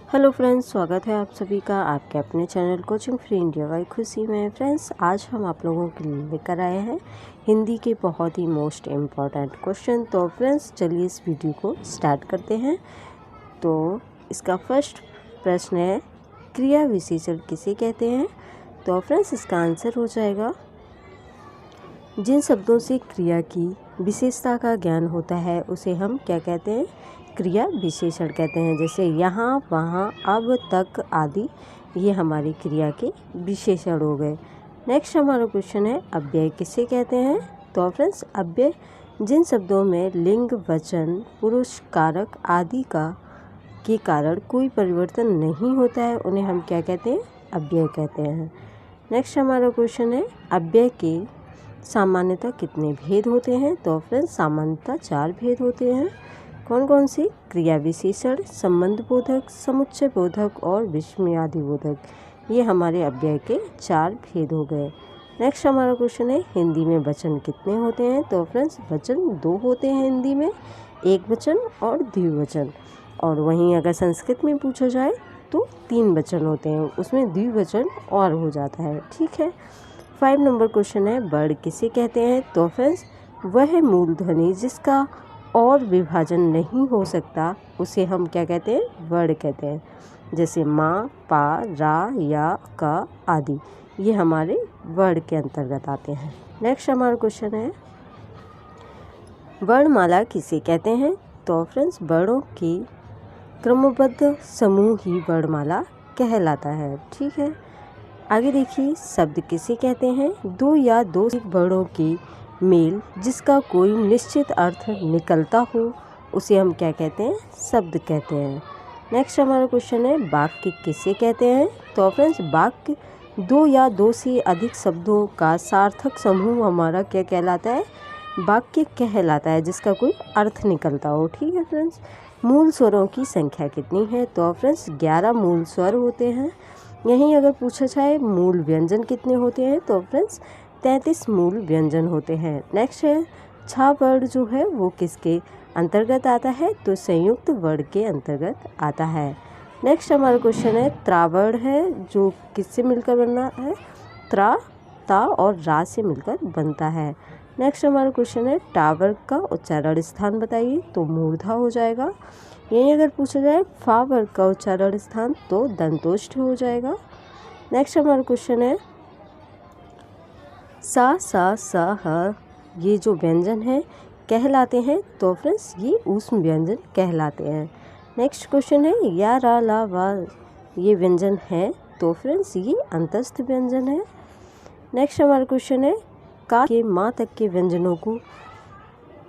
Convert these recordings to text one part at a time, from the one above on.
Hello friends, स्वागत है आप सभी का आपके अपने channel coaching free India by खुशी में। फ्रेंड्स, आज हम आप लोगों के लिए लेकर आए हैं हिंदी के बहुत ही मोस्ट इम्पॉर्टेंट क्वेश्चन। तो फ्रेंड्स, चलिए इस वीडियो को स्टार्ट करते हैं। तो इसका फर्स्ट प्रश्न है, क्रिया विशेषण किसे कहते हैं? तो फ्रेंड्स, इसका आंसर हो जाएगा, जिन शब्दों से क्रिया की विशेषता का ज्ञान होता है उसे हम क्या कहते हैं? क्रिया विशेषण कहते हैं। जैसे यहाँ, वहाँ, अब, तक आदि, ये हमारी क्रिया के विशेषण हो गए। नेक्स्ट हमारा क्वेश्चन है, अव्यय किसे कहते हैं? तो फ्रेंड्स, अव्यय जिन शब्दों में लिंग, वचन, पुरुष, कारक आदि के कारण कोई परिवर्तन नहीं होता है उन्हें हम क्या कहते हैं? अव्यय कहते हैं। नेक्स्ट हमारा क्वेश्चन है, अव्यय के सामान्यतः कितने भेद होते हैं? तो फ्रेंड्स, सामान्यतः 4 भेद होते हैं। कौन कौन से? क्रिया विशेषण, संबंध बोधक, समुच्चय बोधक और विस्मयादि बोधक। ये हमारे अव्यय के 4 भेद हो गए। नेक्स्ट हमारा क्वेश्चन है, हिंदी में वचन कितने होते हैं? तो फ्रेंड्स, वचन 2 होते हैं हिंदी में, एक वचन और द्विवचन। और वहीं अगर संस्कृत में पूछा जाए तो 3 वचन होते हैं, उसमें द्विवचन और हो जाता है। ठीक है। 5 नंबर क्वेश्चन है, वर्ण किसे कहते हैं? तो फ्रेंड्स, वह मूल ध्वनि जिसका और विभाजन नहीं हो सकता उसे हम क्या कहते हैं? वर्ण कहते हैं। जैसे माँ, पा, रा, या, का आदि, ये हमारे वर्ण के अंतर्गत आते हैं। नेक्स्ट हमारा क्वेश्चन है, वर्णमाला किसे कहते हैं? तो फ्रेंड्स, वर्णों की क्रमबद्ध समूह ही वर्णमाला कहलाता है। ठीक है। आगे देखिए, शब्द किसे कहते हैं? 2 या 2 से वर्णों की मेल जिसका कोई निश्चित अर्थ निकलता हो उसे हम क्या कहते हैं? शब्द कहते हैं। नेक्स्ट हमारा क्वेश्चन है, वाक्य किसे कहते हैं? तो फ्रेंड्स, वाक्य 2 या 2 से अधिक शब्दों का सार्थक समूह हमारा क्या कहलाता है? वाक्य कहलाता है, जिसका कोई अर्थ निकलता हो। ठीक है फ्रेंड्स। मूल स्वरों की संख्या कितनी है? तो फ्रेंड्स, 11 मूल स्वर होते हैं। यहीं अगर पूछा जाए मूल व्यंजन कितने होते हैं? तो फ्रेंड्स, 33 मूल व्यंजन होते हैं। नेक्स्ट है, छा वर्ण जो है वो किसके अंतर्गत आता है? तो संयुक्त वर्ण के अंतर्गत आता है। नेक्स्ट हमारा क्वेश्चन है, त्रावर्ण है जो किससे मिलकर बनना है? त्रा, ता और रा से मिलकर बनता है। नेक्स्ट हमारा क्वेश्चन है, टावर का उच्चारण स्थान बताइए। तो मूर्धा हो जाएगा। यही अगर पूछा जाए फा वर्ग का उच्चारण स्थान तो दंतोष्ठ हो जाएगा। नेक्स्ट हमारा क्वेश्चन है, सा ह ये जो व्यंजन है कहलाते हैं? तो फ्रेंड्स, ये ऊष्म व्यंजन कहलाते हैं। नेक्स्ट क्वेश्चन है, या, रा, ला, वा ये व्यंजन है? तो फ्रेंड्स, ये अंतस्थ व्यंजन है। नेक्स्ट हमारा क्वेश्चन है, का के माँ तक के व्यंजनों को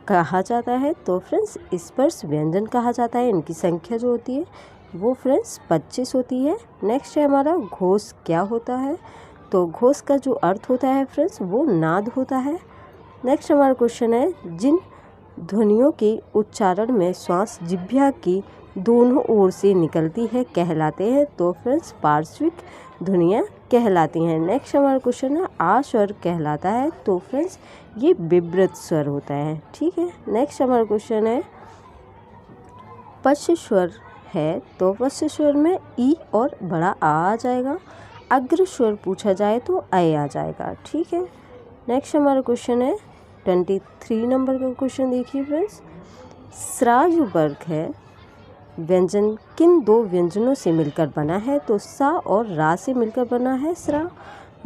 कहा जाता है? तो फ्रेंड्स, स्पर्श व्यंजन कहा जाता है। इनकी संख्या जो होती है वो फ्रेंड्स 25 होती है। नेक्स्ट है हमारा, घोष क्या होता है? तो घोष का जो अर्थ होता है फ्रेंड्स वो नाद होता है। नेक्स्ट हमारा क्वेश्चन है, जिन ध्वनियों के उच्चारण में श्वास जिह्वा की दोनों ओर से निकलती है कहलाते हैं? तो फ्रेंड्स, पार्श्विक ध्वनियाँ कहलाती हैं। नेक्स्ट हमारा क्वेश्चन है, आ स्वर कहलाता है? तो फ्रेंड्स, ये विवृत स्वर होता है। ठीक है। नेक्स्ट हमारा क्वेश्चन है, पश्च स्वर है? तो पश्च स्वर में ई और बड़ा आ जाएगा। अग्र स्वर पूछा जाए तो अय आ जाएगा। ठीक है। नेक्स्ट हमारा क्वेश्चन है, 23 नंबर का क्वेश्चन देखिए फ्रेंड्स, स्रा जो वर्ग है व्यंजन किन 2 व्यंजनों से मिलकर बना है? तो सा और रा से मिलकर बना है स्रा।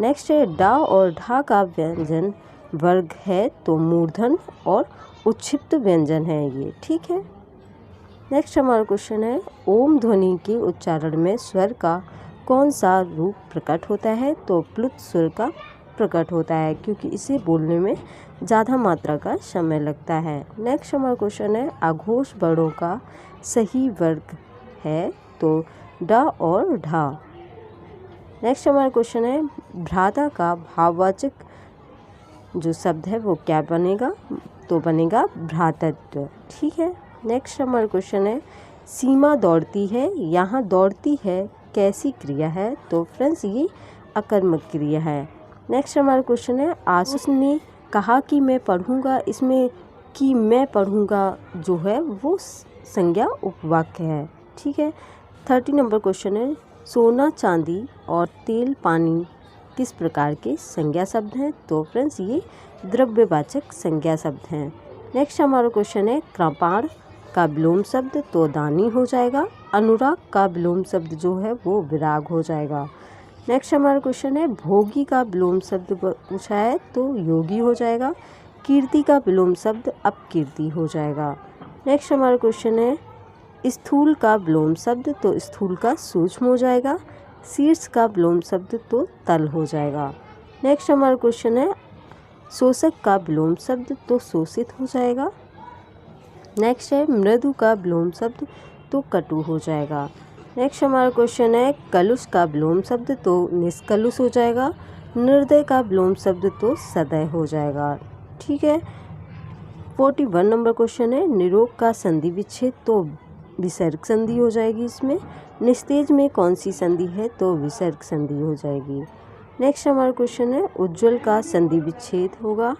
नेक्स्ट है, डा और ढा का व्यंजन वर्ग है? तो मूर्धन और उच्छिप्त व्यंजन है ये। ठीक है। नेक्स्ट हमारा क्वेश्चन है, ओम ध्वनि के उच्चारण में स्वर का कौन सा रूप प्रकट होता है? तो प्लुत स्वर का प्रकट होता है, क्योंकि इसे बोलने में ज़्यादा मात्रा का समय लगता है। नेक्स्ट हमारा क्वेश्चन है, अघोष वर्णों का सही वर्ग है? तो ड और ढा। नेक्स्ट हमारा क्वेश्चन है, भ्राता का भाववाचक जो शब्द है वो क्या बनेगा? तो बनेगा भ्रातृत्व। ठीक है। नेक्स्ट हमारा क्वेश्चन है, सीमा दौड़ती है, यहाँ दौड़ती है कैसी क्रिया है? तो फ्रेंड्स, ये अकर्मक क्रिया है। नेक्स्ट हमारा क्वेश्चन है, आशीष ने कहा कि मैं पढ़ूंगा, इसमें कि मैं पढ़ूंगा जो है वो संज्ञा उपवाक्य है। ठीक है। 30 नंबर क्वेश्चन है, सोना, चांदी और तेल, पानी किस प्रकार के संज्ञा शब्द हैं? तो फ्रेंड्स ये द्रव्यवाचक संज्ञा शब्द हैं। नेक्स्ट हमारा क्वेश्चन है, कृपाण का विलोम शब्द तो दानी हो जाएगा। अनुराग का विलोम शब्द जो है वो विराग हो जाएगा। नेक्स्ट हमारा क्वेश्चन है, भोगी का विलोम शब्द पूछा है तो योगी हो जाएगा। कीर्ति का विलोम शब्द अपकीर्ति हो जाएगा। नेक्स्ट हमारा क्वेश्चन है, स्थूल का विलोम शब्द तो स्थूल का सूक्ष्म हो जाएगा। शीर्ष का विलोम शब्द तो तल हो जाएगा। नेक्स्ट हमारा क्वेश्चन है, शोषक का विलोम शब्द तो शोषित हो जाएगा। नेक्स्ट है, मृदु का विलोम शब्द तो कटु हो जाएगा। नेक्स्ट हमारा क्वेश्चन है, कलुष का विलोम शब्द तो निष्कलुष हो जाएगा। निर्दय का विलोम शब्द तो सदय हो जाएगा। ठीक है। 41 नंबर क्वेश्चन है, निरोग का संधि विच्छेद तो विसर्ग संधि हो जाएगी इसमें। निस्तेज में कौन सी संधि है? तो विसर्ग संधि हो जाएगी। नेक्स्ट हमारा क्वेश्चन है, उज्ज्वल का संधि विच्छेद होगा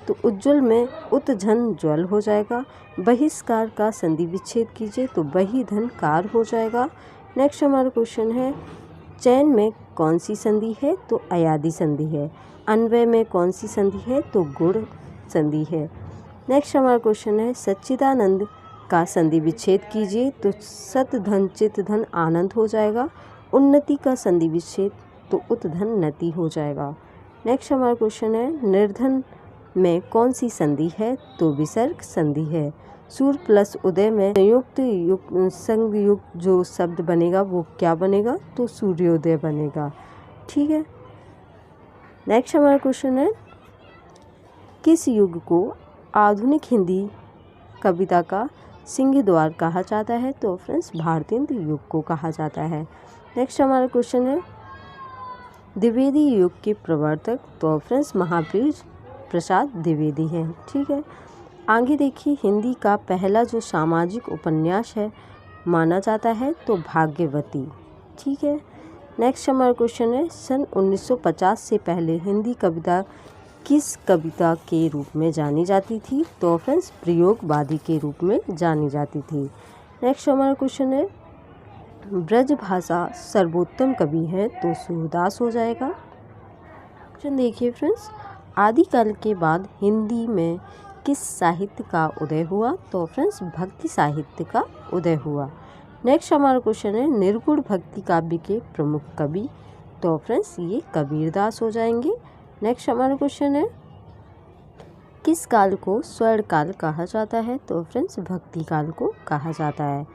तो उज्ज्वल में उत झन ज्वल हो जाएगा। बहिष्कार का संधि विच्छेद कीजिए तो बहि धन कार हो जाएगा। नेक्स्ट हमारा क्वेश्चन है, चैन में कौन सी संधि है? तो अयादि संधि है। अन्वय में कौन सी संधि है? तो गुण संधि है। नेक्स्ट हमारा क्वेश्चन है, सच्चिदानंद का संधि विच्छेद कीजिए तो सत धन चित धन आनंद हो जाएगा। उन्नति का संधि विच्छेद तो उत धन नति हो जाएगा। नेक्स्ट हमारा क्वेश्चन है, निर्धन में कौन सी संधि है? तो विसर्ग संधि है। सूर्य प्लस उदय में संयुक्त संयुक्त जो शब्द बनेगा वो क्या बनेगा? तो सूर्योदय बनेगा। ठीक है। नेक्स्ट हमारा क्वेश्चन है, किस युग को आधुनिक हिंदी कविता का सिंह द्वार कहा जाता है? तो फ्रेंड्स भारतेंद्र युग को कहा जाता है। नेक्स्ट हमारा क्वेश्चन है, द्विवेदी युग के प्रवर्तक तो फ्रेंड्स महावीर प्रसाद द्विवेदी हैं। ठीक है। आगे देखिए, हिंदी का पहला जो सामाजिक उपन्यास है माना जाता है तो भाग्यवती। ठीक है। नेक्स्ट हमारा क्वेश्चन है, सन 1950 से पहले हिंदी कविता किस कविता के रूप में जानी जाती थी? तो फ्रेंड्स प्रयोगवादी के रूप में जानी जाती थी। नेक्स्ट हमारा क्वेश्चन है, ब्रज भाषा सर्वोत्तम कवि है तो सूरदास हो जाएगा। क्वेश्चन देखिए फ्रेंड्स, आदिकाल के बाद हिंदी में किस साहित्य का उदय हुआ? तो फ्रेंड्स भक्ति साहित्य का उदय हुआ। नेक्स्ट हमारा क्वेश्चन है, निर्गुण भक्ति काव्य के प्रमुख कवि? तो फ्रेंड्स ये कबीरदास हो जाएंगे। नेक्स्ट हमारा क्वेश्चन है, किस काल को स्वर्ण काल कहा जाता है? तो फ्रेंड्स भक्ति काल को कहा जाता है।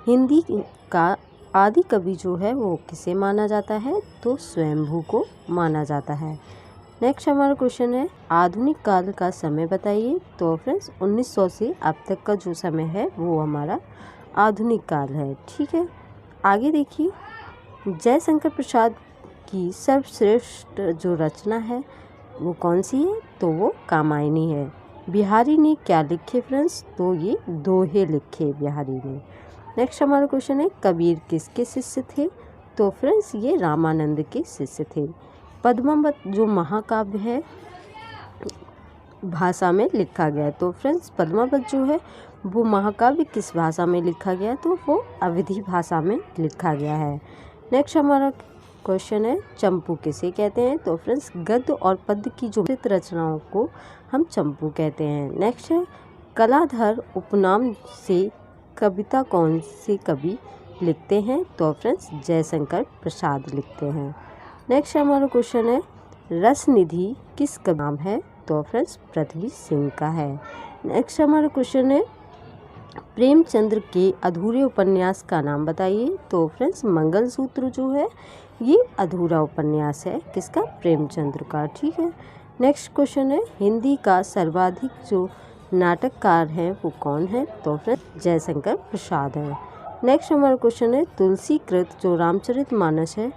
हिंदी का आदि कवि जो है वो किसे माना जाता है? तो स्वयंभू को माना जाता है। नेक्स्ट हमारा क्वेश्चन है, आधुनिक काल का समय बताइए। तो फ्रेंड्स 1900 से अब तक का जो समय है वो हमारा आधुनिक काल है। ठीक है। आगे देखिए, जयशंकर प्रसाद की सर्वश्रेष्ठ जो रचना है वो कौन सी है? तो वो कामायनी है। बिहारी ने क्या लिखे फ्रेंड्स? तो ये दोहे लिखे बिहारी ने। नेक्स्ट हमारा क्वेश्चन है, कबीर किसके शिष्य थे? तो फ्रेंड्स ये रामानंद के शिष्य थे। पद्मावत जो महाकाव्य है भाषा में लिखा गया है। तो फ्रेंड्स पद्मावत जो है वो महाकाव्य किस भाषा में लिखा गया? तो वो अवधी भाषा में लिखा गया है। नेक्स्ट हमारा क्वेश्चन है, चंपू किसे कहते हैं? तो फ्रेंड्स गद्य और पद्य की जो रचनाओं को हम चंपू कहते हैं। नेक्स्ट है, कलाधर उपनाम से कविता कौन से कवि लिखते हैं? तो फ्रेंड्स जयशंकर प्रसाद लिखते हैं। नेक्स्ट हमारा क्वेश्चन है, रसनिधि किस का नाम है? तो फ्रेंड्स पृथ्वी सिंह का है। नेक्स्ट हमारा क्वेश्चन है, प्रेमचंद्र के अधूरे उपन्यास का नाम बताइए। तो फ्रेंड्स मंगलसूत्र जो है ये अधूरा उपन्यास है किसका? प्रेमचंद्र का। ठीक है। नेक्स्ट क्वेश्चन है, हिंदी का सर्वाधिक जो नाटककार है वो कौन है? तो फ्रेंड्स जयशंकर प्रसाद है। नेक्स्ट हमारा क्वेश्चन है, तुलसीकृत जो रामचरितमानस है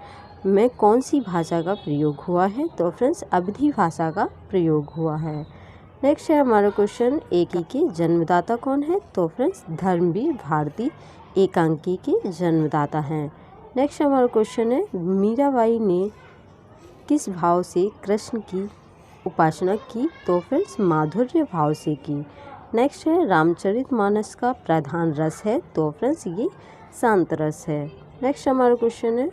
में कौन सी भाषा का प्रयोग हुआ है? तो फ्रेंड्स अवधी भाषा का प्रयोग हुआ है। नेक्स्ट है हमारा क्वेश्चन, एकी के जन्मदाता कौन है? तो फ्रेंड्स धर्मवीर भारती एकांकी के जन्मदाता हैं। नेक्स्ट हमारा क्वेश्चन है, मीराबाई ने किस भाव से कृष्ण की उपासना की? तो फ्रेंड्स माधुर्य भाव से की। नेक्स्ट है, रामचरितमानस का प्रधान रस है? तो फ्रेंड्स ये शांत रस है। नेक्स्ट हमारा क्वेश्चन है,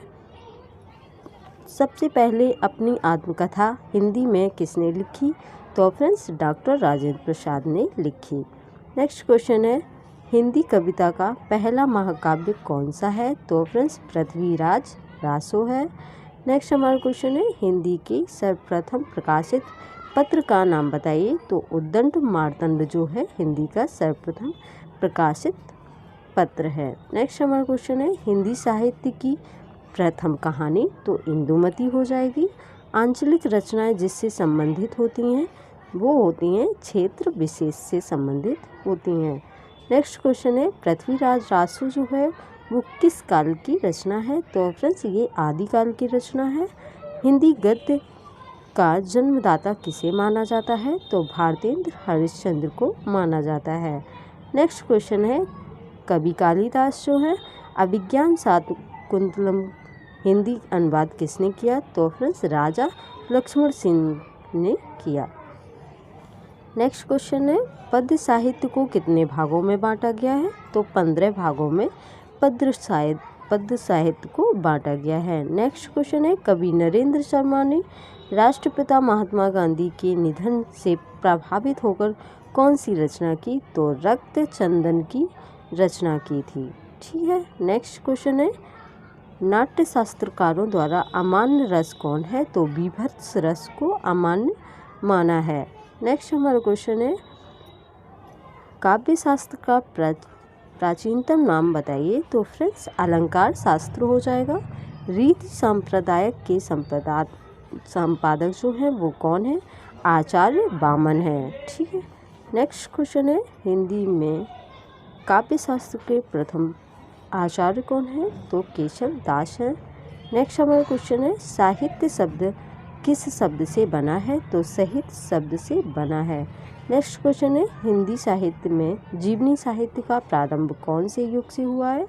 सबसे पहले अपनी आत्मकथा हिंदी में किसने लिखी? तो फ्रेंड्स डॉक्टर राजेंद्र प्रसाद ने लिखी। नेक्स्ट क्वेश्चन है, हिंदी कविता का पहला महाकाव्य कौन सा है? तो फ्रेंड्स पृथ्वीराज रासो है। नेक्स्ट हमारा क्वेश्चन है, हिंदी के सर्वप्रथम प्रकाशित पत्र का नाम बताइए? तो उद्दंड मार्तंड जो है हिंदी का सर्वप्रथम प्रकाशित पत्र है। नेक्स्ट हमारा क्वेश्चन है, हिंदी साहित्य की प्रथम कहानी? तो इंदुमती हो जाएगी। आंचलिक रचनाएं जिससे संबंधित होती हैं वो होती हैं क्षेत्र विशेष से संबंधित होती हैं। नेक्स्ट क्वेश्चन है, पृथ्वीराज रासो जो है वो किस काल की रचना है? तो फ्रेंड्स ये आदिकाल की रचना है। हिंदी गद्य का जन्मदाता किसे माना जाता है? तो भारतेंद्र हरिश्चंद्र को माना जाता है। नेक्स्ट क्वेश्चन है, कवि कालिदास जो है अभिज्ञान शाकुंतलम हिंदी अनुवाद किसने किया? तो फ्रेंड्स राजा लक्ष्मण सिंह ने किया। नेक्स्ट क्वेश्चन है, पद्य साहित्य को कितने भागों में बांटा गया है? तो 15 भागों में पद्य साहित्य को बांटा गया है। नेक्स्ट क्वेश्चन है, कवि नरेंद्र शर्मा ने राष्ट्रपिता महात्मा गांधी के निधन से प्रभावित होकर कौन सी रचना की? तो रक्त चंदन की रचना की थी। ठीक है। नेक्स्ट क्वेश्चन है, नाट्य शास्त्रकारों द्वारा अमान्य रस कौन है? तो बीभत्स रस को अमान्य माना है। नेक्स्ट हमारा क्वेश्चन है, काव्य शास्त्र का प्राचीनतम नाम बताइए? तो फ्रेंड्स अलंकार शास्त्र हो जाएगा। रीति संप्रदाय के संपादक जो है वो कौन है? आचार्य वामन है। ठीक है। नेक्स्ट क्वेश्चन है, हिंदी में काव्य शास्त्र के प्रथम आचार्य कौन है? तो केशव दास है। नेक्स्ट हमारा क्वेश्चन है, साहित्य शब्द किस शब्द से बना है? तो सहित शब्द से बना है। नेक्स्ट क्वेश्चन है, हिंदी साहित्य में जीवनी साहित्य का प्रारंभ कौन से युग से हुआ है?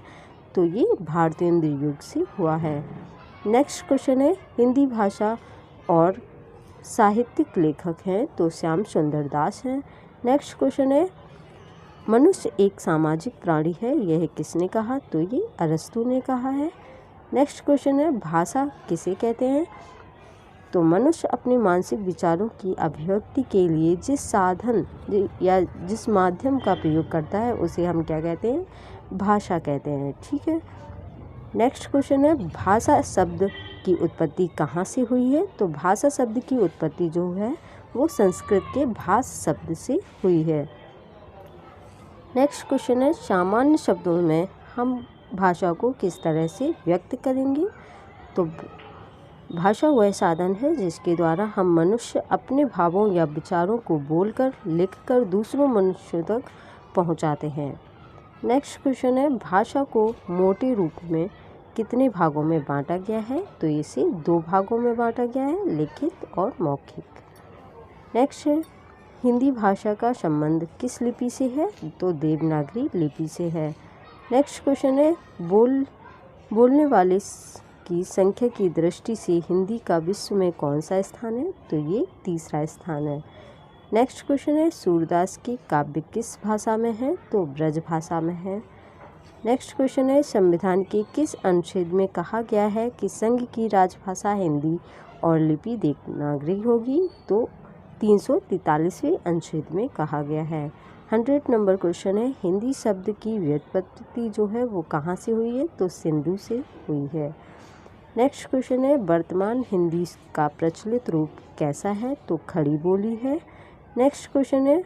तो ये भारतेंद्र युग से हुआ है। नेक्स्ट क्वेश्चन है, हिंदी भाषा और साहित्यिक लेखक हैं? तो श्याम सुंदर दास हैं। नेक्स्ट क्वेश्चन है, मनुष्य एक सामाजिक प्राणी है, यह किसने कहा? तो ये अरस्तू ने कहा है। नेक्स्ट क्वेश्चन है, भाषा किसे कहते हैं? तो मनुष्य अपने मानसिक विचारों की अभिव्यक्ति के लिए जिस साधन या जिस माध्यम का प्रयोग करता है उसे हम क्या कहते हैं? भाषा कहते हैं। ठीक है। नेक्स्ट क्वेश्चन है, भाषा शब्द की उत्पत्ति कहाँ से हुई है? तो भाषा शब्द की उत्पत्ति जो है वो संस्कृत के भाष शब्द से हुई है। नेक्स्ट क्वेश्चन है, सामान्य शब्दों में हम भाषा को किस तरह से व्यक्त करेंगे? तो भाषा वह साधन है जिसके द्वारा हम मनुष्य अपने भावों या विचारों को बोलकर लिखकर दूसरों मनुष्यों तक पहुंचाते हैं। नेक्स्ट क्वेश्चन है, भाषा को मोटे रूप में कितने भागों में बांटा गया है? तो इसे 2 भागों में बांटा गया है, लिखित और मौखिक। नेक्स्ट है, हिंदी भाषा का संबंध किस लिपि से है? तो देवनागरी लिपि से है। नेक्स्ट क्वेश्चन है, बोलने वाले की संख्या की दृष्टि से हिंदी का विश्व में कौन सा स्थान है? तो ये 3रा स्थान है। नेक्स्ट क्वेश्चन है, सूरदास की काव्य किस भाषा में है? तो ब्रज भाषा में है। नेक्स्ट क्वेश्चन है, संविधान के किस अनुच्छेद में कहा गया है कि संघ की राजभाषा हिंदी और लिपि देवनागरी होगी? तो 343वें अनुच्छेद में कहा गया है। 100 नंबर क्वेश्चन है, हिंदी शब्द की व्युत्पत्ति जो है वो कहाँ से हुई है? तो सिंधु से हुई है। नेक्स्ट क्वेश्चन है, वर्तमान हिंदी का प्रचलित रूप कैसा है? तो खड़ी बोली है। नेक्स्ट क्वेश्चन है,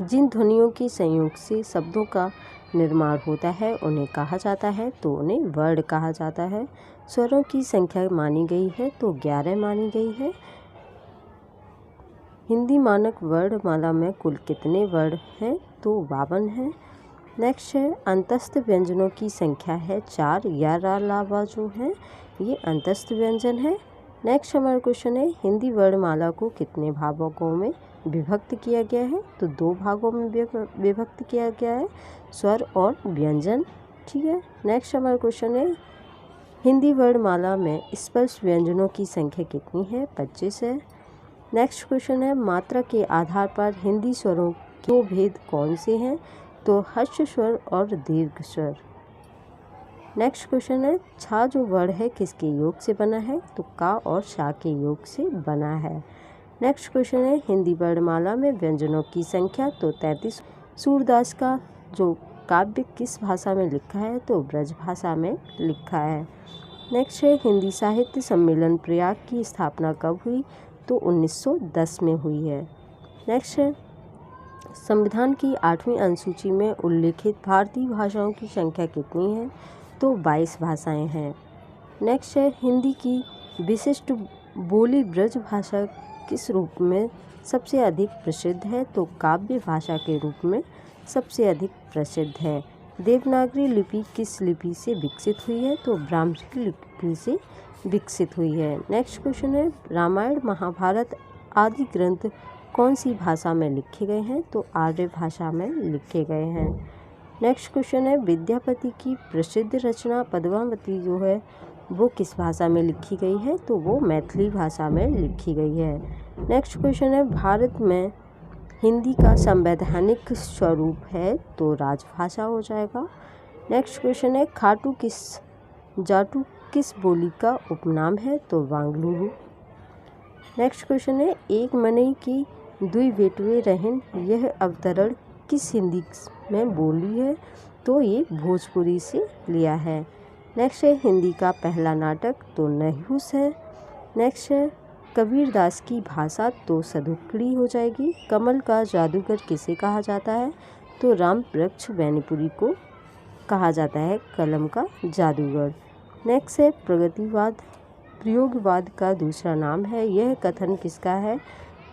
जिन ध्वनियों के संयोग से शब्दों का निर्माण होता है उन्हें कहा जाता है? तो उन्हें वर्ण कहा जाता है। स्वरों की संख्या मानी गई है? तो 11 मानी गई है। हिंदी मानक वर्णमाला में कुल कितने वर्ण हैं? तो 52 हैं। नेक्स्ट है, अंतस्थ व्यंजनों की संख्या है 4 या अलावा जो है ये अंतस्थ व्यंजन है। नेक्स्ट हमारा क्वेश्चन है, हिंदी वर्णमाला को कितने भागों में विभक्त किया गया है? तो 2 भागों में विभक्त किया गया है, स्वर और व्यंजन। ठीक है। नेक्स्ट हमारा क्वेश्चन है, हिंदी वर्णमाला में स्पर्श व्यंजनों की संख्या कितनी है? 25 है। नेक्स्ट क्वेश्चन है, मात्रा के आधार पर हिंदी स्वरों के भेद कौन से हैं? तो हर्ष स्वर और दीर्घ स्वर। नेक्स्ट क्वेश्चन है छा जो वर्ड है किसके योग से बना है, तो का और शा के योग से बना है। नेक्स्ट क्वेश्चन है हिंदी वर्णमाला में व्यंजनों की संख्या, तो 33। सूरदास का जो काव्य किस भाषा में लिखा है, तो ब्रज भाषा में लिखा है। नेक्स्ट है हिंदी साहित्य सम्मेलन प्रयाग की स्थापना कब हुई, तो 1910 में हुई है। नेक्स्ट है संविधान की 8वीं अनुसूची में उल्लेखित भारतीय भाषाओं की संख्या कितनी है, तो 22 भाषाएं हैं। नेक्स्ट है हिंदी की विशिष्ट बोली ब्रज भाषा किस रूप में सबसे अधिक प्रसिद्ध है, तो काव्य भाषा के रूप में सबसे अधिक प्रसिद्ध है। देवनागरी लिपि किस लिपि से विकसित हुई है, तो ब्राह्मी लिपि से विकसित हुई है। नेक्स्ट क्वेश्चन है रामायण महाभारत आदि ग्रंथ कौन सी भाषा में लिखे गए हैं, तो आर्य भाषा में लिखे गए हैं। नेक्स्ट क्वेश्चन है विद्यापति की प्रसिद्ध रचना पद्मावती जो है वो किस भाषा में लिखी गई है, तो वो मैथिली भाषा में लिखी गई है। नेक्स्ट क्वेश्चन है भारत में हिंदी का संवैधानिक स्वरूप है, तो राजभाषा हो जाएगा। नेक्स्ट क्वेश्चन है खाटू जाटू किस बोली का उपनाम है, तो वांगलुरु। नेक्स्ट क्वेश्चन है एक मनई की दुई बेटवे रहन यह अवतरण किस हिंदी में बोली है, तो ये भोजपुरी से लिया है। नेक्स्ट है हिंदी का पहला नाटक, तो नहुस है। नेक्स्ट है कबीरदास की भाषा, तो सदुक्कड़ी हो जाएगी। कमल का जादूगर किसे कहा जाता है, तो राम वृक्ष बैनीपुरी को कहा जाता है कलम का जादूगर। नेक्स्ट है प्रयोगवाद का दूसरा नाम है, यह कथन किसका है,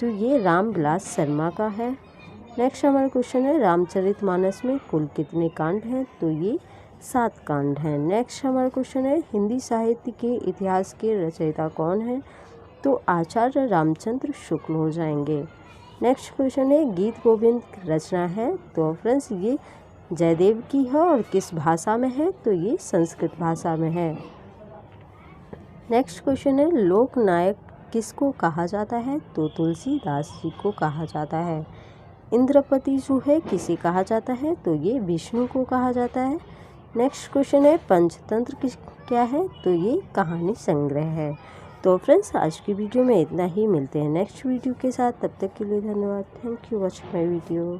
तो ये रामविलास शर्मा का है। नेक्स्ट हमारा क्वेश्चन है रामचरितमानस में कुल कितने कांड हैं, तो ये 7 कांड हैं। नेक्स्ट हमारा क्वेश्चन है हिंदी साहित्य के इतिहास के रचयिता कौन है, तो आचार्य रामचंद्र शुक्ल हो जाएंगे। नेक्स्ट क्वेश्चन है गीत गोविंद रचना है, तो फ्रेंड्स ये जयदेव की है और किस भाषा में है, तो ये संस्कृत भाषा में है। नेक्स्ट क्वेश्चन है लोकनायक किसको कहा जाता है, तो तुलसीदास जी को कहा जाता है। इंद्रपति जो है किसे कहा जाता है, तो ये विष्णु को कहा जाता है। नेक्स्ट क्वेश्चन है पंचतंत्र क्या है, तो ये कहानी संग्रह है। तो फ्रेंड्स आज की वीडियो में इतना ही, मिलते हैं नेक्स्ट वीडियो के साथ, तब तक के लिए धन्यवाद। Thank you watching my video.